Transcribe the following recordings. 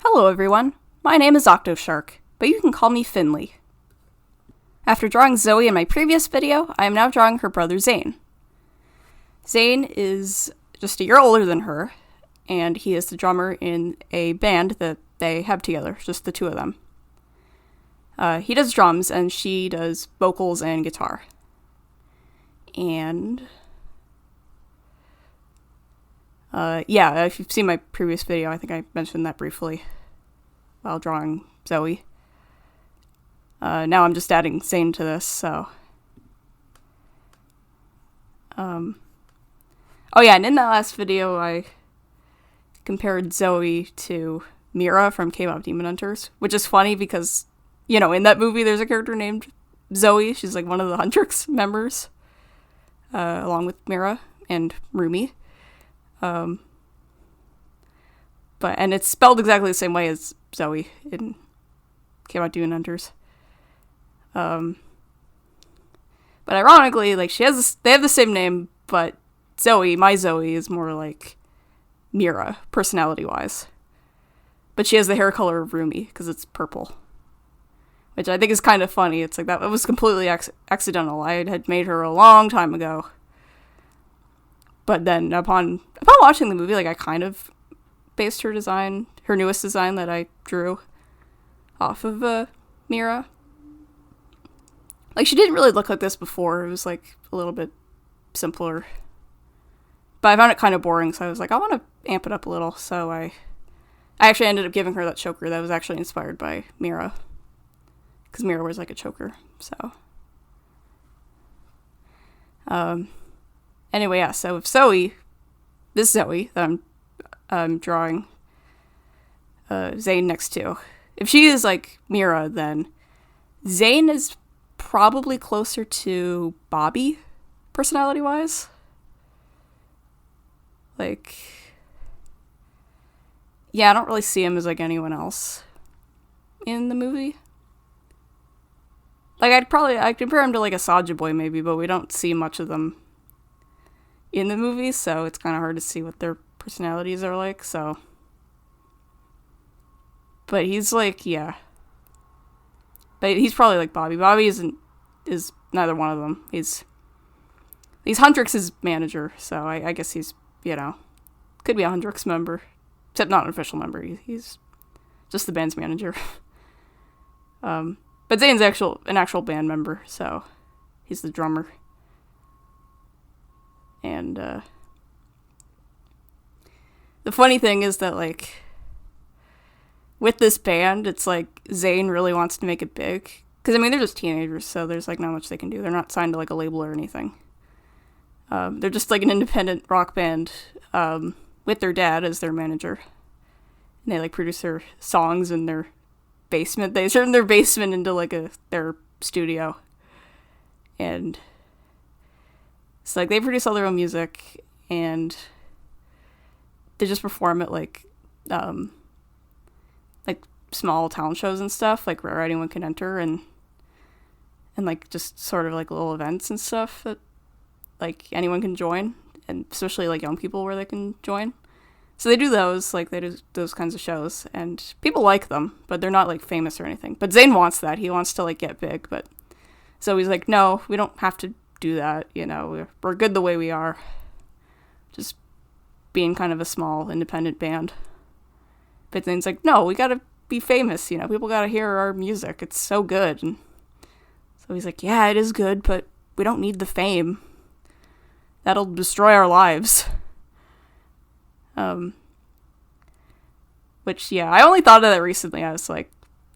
Hello everyone, my name is Octoshark, but you can call me Finley. After drawing Zoey in my previous video, I am now drawing her brother Zayn. Zayn is just a year older than her, and he is the drummer in a band that they have together, just the two of them. He does drums, and she does vocals and guitar. And if you've seen my previous video, I think I mentioned that briefly while drawing Zoey. Now I'm just adding Zayn to this, so. And in that last video, I compared Zoey to Mira from K-pop Demon Hunters, which is funny because, in that movie there's a character named Zoey. She's like one of the Huntrix members, along with Mira and Rumi. And it's spelled exactly the same way as Zoey in K-pop Demon Hunters. But ironically, they have the same name, but Zoey, my Zoey, is more like Mira, personality-wise. But she has the hair color of Rumi, because it's purple. Which I think is kind of funny. It's like, that it was completely accidental. I had made her a long time ago. But then, upon watching the movie, I kind of based her newest design that I drew, off of Mira. She didn't really look like this before. It was, a little bit simpler. But I found it kind of boring, so I was like, I want to amp it up a little. So I actually ended up giving her that choker that was actually inspired by Mira. Because Mira wears, a choker, so. Anyway, yeah, so if this Zoey that I'm drawing Zayn next to, if she is like Mira, then Zayn is probably closer to Bobby, personality-wise. I don't really see him as, anyone else in the movie. I'd compare him to, a Soulja Boy, maybe, but we don't see much of them in the movie, so it's kind of hard to see what their personalities are like, so. But he's But he's probably like Bobby. Bobby is neither one of them. He's Huntrix's manager, so I guess he's, could be a Huntrix member. Except not an official member. He's just the band's manager. But Zayn's an actual band member, so he's the drummer. And the funny thing is that, with this band, it's Zayn really wants to make it big. Because, they're just teenagers, so there's, not much they can do. They're not signed to, a label or anything. They're just, an independent rock band with their dad as their manager. And they, produce their songs in their basement. They turn their basement into, their studio. And it's they produce all their own music, and they just perform at, small talent shows and stuff, where anyone can enter, and just sort of, little events and stuff that, anyone can join, and especially, young people where they can join. So they do those, they do those kinds of shows, and people like them, but they're not, famous or anything. But Zayn wants that. He wants to, get big, but so he's no, we don't have to do that, we're good the way we are. Just being kind of a small, independent band. But Zayn's no, we gotta be famous, people gotta hear our music. It's so good. And so he's yeah, it is good, but we don't need the fame. That'll destroy our lives. Which, I only thought of that recently. I was that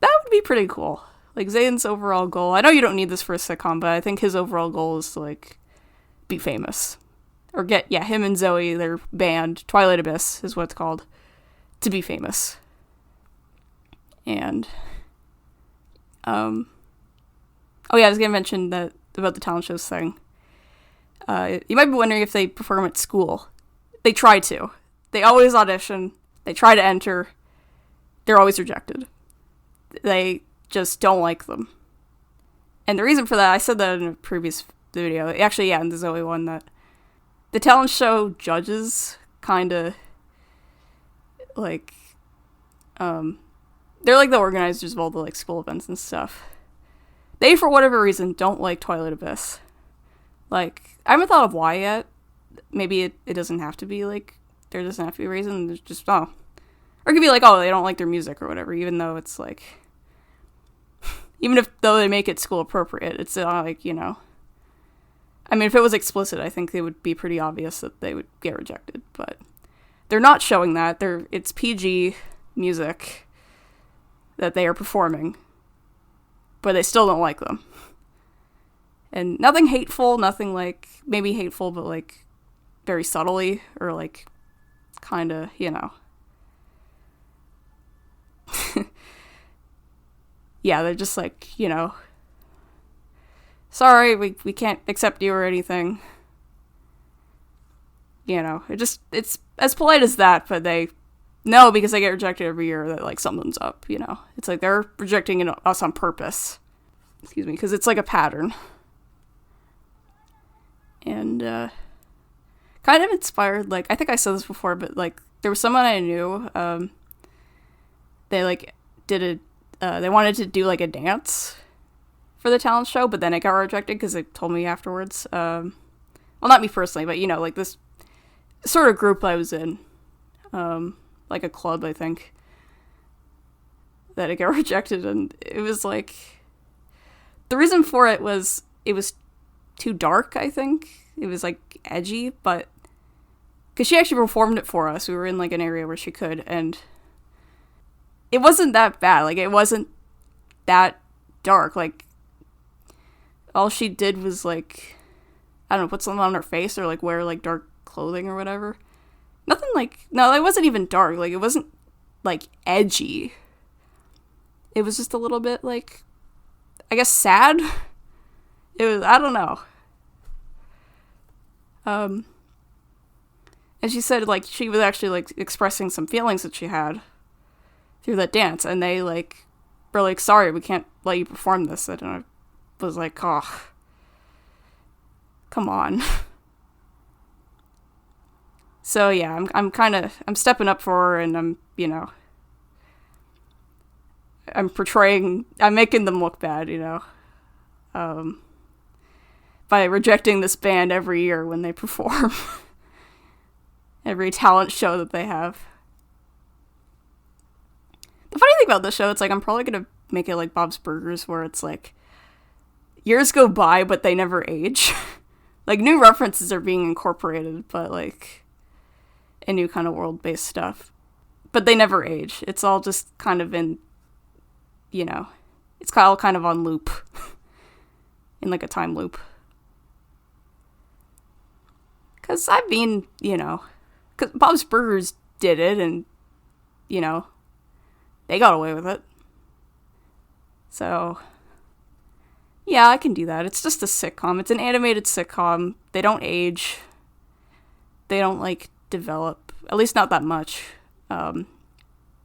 would be pretty cool. Zayn's overall goal, I know you don't need this for a sitcom, but I think his overall goal is to, be famous. Or get, him and Zoey, their band, Twilight Abyss is what it's called, to be famous. And, I was gonna mention that about the talent shows thing. You might be wondering if they perform at school. They try to. They always audition. They try to enter. They're always rejected. They just don't like them. And the reason for that, I said that in a previous video. Actually, in the Zoey one, that the talent show judges kind of They're like the organizers of all the like school events and stuff. They, for whatever reason, don't like Twilight Abyss. Like, I haven't thought of why yet. Maybe it doesn't have to be like, there doesn't have to be a reason. There's just, oh. Or it could be like, oh, they don't like their music or whatever, even though it's like, even if, though they make it school appropriate, it's like, you know. I mean, if it was explicit, I think it would be pretty obvious that they would get rejected, but they're not showing that. It's PG music that they are performing, but they still don't like them. And nothing hateful, nothing like, maybe hateful, but like very subtly, or like kind of, you know. Yeah, they're just like, you know, sorry, we can't accept you or anything. You know, it's as polite as that, but they know because they get rejected every year that like something's up, you know. It's like they're rejecting us on purpose. Excuse me, because it's like a pattern. And kind of inspired, like, I think I said this before, but like there was someone I knew, they like did they wanted to do like a dance for the talent show, but then it got rejected because they told me afterwards. Well, not me personally, but you know, like this sort of group I was in, like a club, I think, that it got rejected, and it was like, the reason for it was too dark, I think. It was like edgy, but because she actually performed it for us, we were in like an area where she could, and it wasn't that bad. Like, it wasn't that dark. Like, all she did was like, I don't know, put something on her face or like wear like dark clothing or whatever. Nothing like, no, it wasn't even dark. Like, it wasn't like edgy. It was just a little bit like, I guess, sad. It was, I don't know. And she said like she was actually like expressing some feelings that she had through that dance, and they like were like, sorry, we can't let you perform this. And I was like, oh, come on. So yeah, I'm stepping up for her, and I'm, you know, I'm making them look bad, you know, by rejecting this band every year when they perform. Every talent show that they have. The funny thing about this show, it's like, I'm probably gonna make it like Bob's Burgers, where it's like, years go by, but they never age. Like, new references are being incorporated, but like, a new kind of world-based stuff. But they never age. It's all just kind of in, you know, it's all kind of on loop. In like a time loop. Because, I mean, you know, because Bob's Burgers did it, and, you know, they got away with it. So, yeah, I can do that. It's just a sitcom. It's an animated sitcom. They don't age. They don't, like, develop. At least not that much. But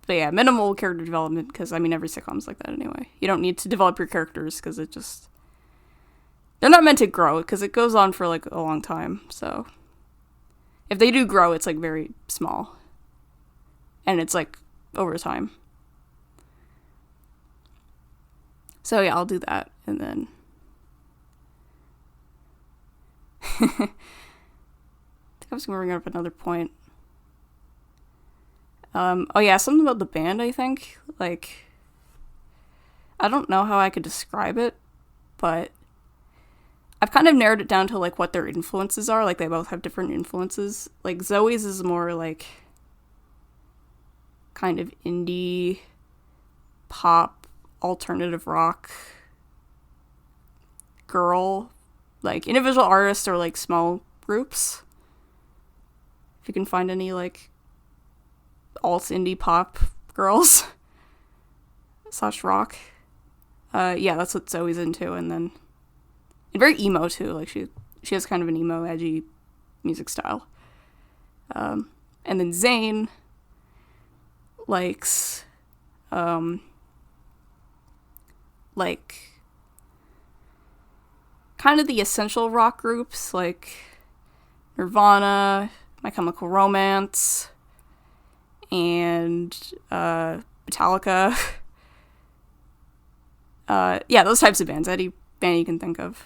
yeah, minimal character development, because, I mean, every sitcom's like that anyway. You don't need to develop your characters, because it just... They're not meant to grow, because it goes on for, like, a long time, so... If they do grow, it's, like, very small. And it's, like, over time. So, yeah, I'll do that, and then... I think I was going to bring up another point. Oh, yeah, something about the band, I think. Like, I don't know how I could describe it, but... I've kind of narrowed it down to, like, what their influences are. Like, they both have different influences. Like, Zoey's is more, like, kind of indie, pop, alternative rock, girl. Like, individual artists or, like, small groups. If you can find any, like, alt indie pop girls. / rock. Yeah, that's what Zoey's into, and then... And very emo, too. Like, she has kind of an emo, edgy music style. And then Zayn likes, like, kind of the essential rock groups, like Nirvana, My Chemical Romance, and, Metallica. Yeah, those types of bands. Any band you can think of.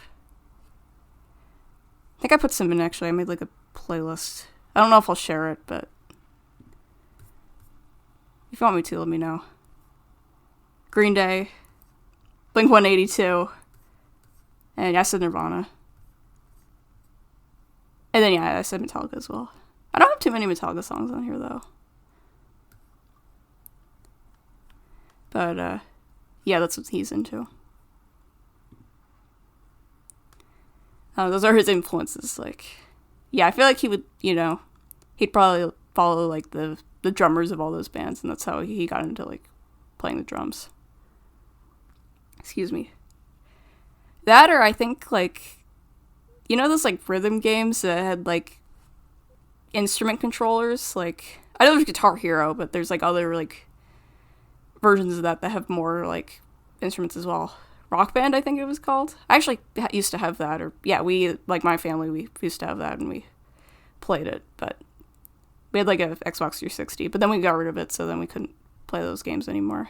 I think I put some in, actually. I made like a playlist. I don't know if I'll share it, but if you want me to, let me know. Green Day, Blink-182, and I said Nirvana. And then, yeah, I said Metallica as well. I don't have too many Metallica songs on here, though. But, yeah, that's what he's into. Those are his influences, like... Yeah, I feel like he would, he'd probably follow, like, the drummers of all those bands, and that's how he got into, like, playing the drums. Excuse me. That, or I think, like... those, like, rhythm games that had, like, instrument controllers? Like, I know there's Guitar Hero, but there's, like, other, like, versions of that have more, like, instruments as well. Rock Band, I think it was called. I actually used to have that, or, yeah, we, like, my family, we used to have that, and we played it, but we had, like, a Xbox 360, but then we got rid of it, so then we couldn't play those games anymore.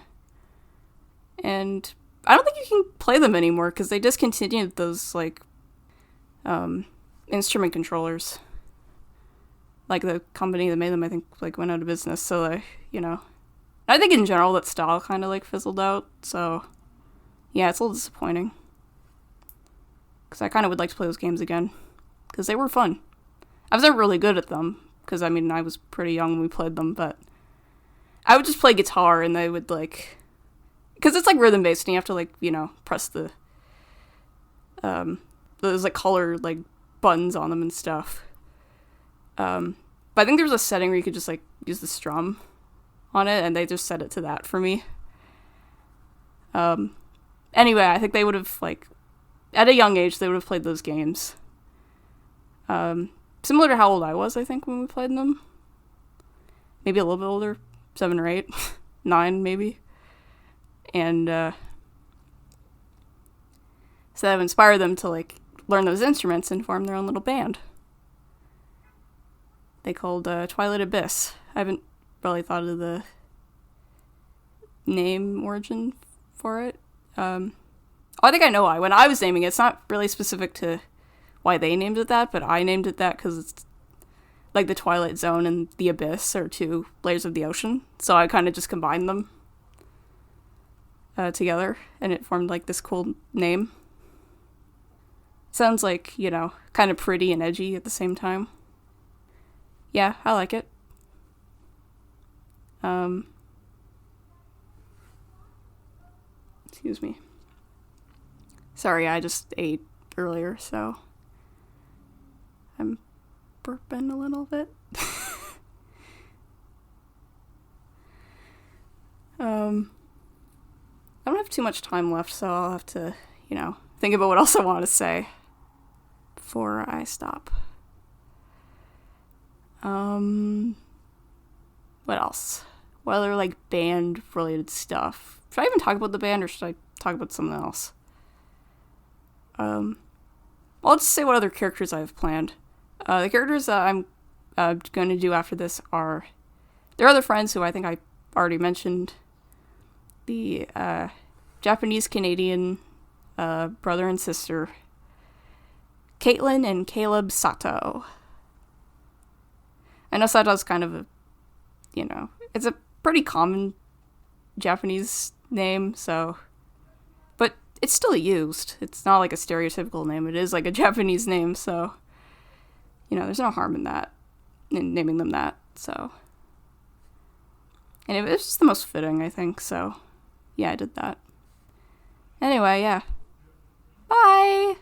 And I don't think you can play them anymore, because they discontinued those, like, instrument controllers. Like, the company that made them, I think, like, went out of business, so, I think in general that style kind of, like, fizzled out, so, yeah, it's a little disappointing. Because I kind of would like to play those games again, because they were fun. I was never really good at them, because, I mean, I was pretty young when we played them, but I would just play guitar, and they would, like, because it's, like, rhythm-based, and you have to, like, press the, those, like, colored, like, buttons on them and stuff. But I think there was a setting where you could just, like, use the strum on it, and they just set it to that for me. Anyway, I think they would have, like, at a young age, they would have played those games. Similar to how old I was, I think, when we played them. Maybe a little bit older, 7 or 8, 9 maybe. And, so that inspired them to, like, learn those instruments and form their own little band. They called Twilight Abyss. I haven't really thought of the name origin for it. I think I know why. When I was naming it, it's not really specific to why they named it that, but I named it that because it's like the Twilight Zone and the Abyss are 2 layers of the ocean. So I kind of just combined them together, and it formed like this cool name. Sounds like, kind of pretty and edgy at the same time. Yeah, I like it. Excuse me. Sorry, I just ate earlier, so I'm burping a little bit. I don't have too much time left, so I'll have to, think about what else I want to say before I stop. What else? What other, like, band-related stuff? Should I even talk about the band, or should I talk about something else? I'll just say what other characters I have planned. The characters that I'm going to do after this are... There are other friends who I think I already mentioned. The Japanese-Canadian brother and sister, Caitlin and Caleb Sato. I know Sato's kind of a, it's a pretty common Japanese name, so... But it's still used. It's not like a stereotypical name. It is like a Japanese name, so... there's no harm in that, in naming them that, so... And it was just the most fitting, I think, so... Yeah, I did that. Anyway, yeah. Bye!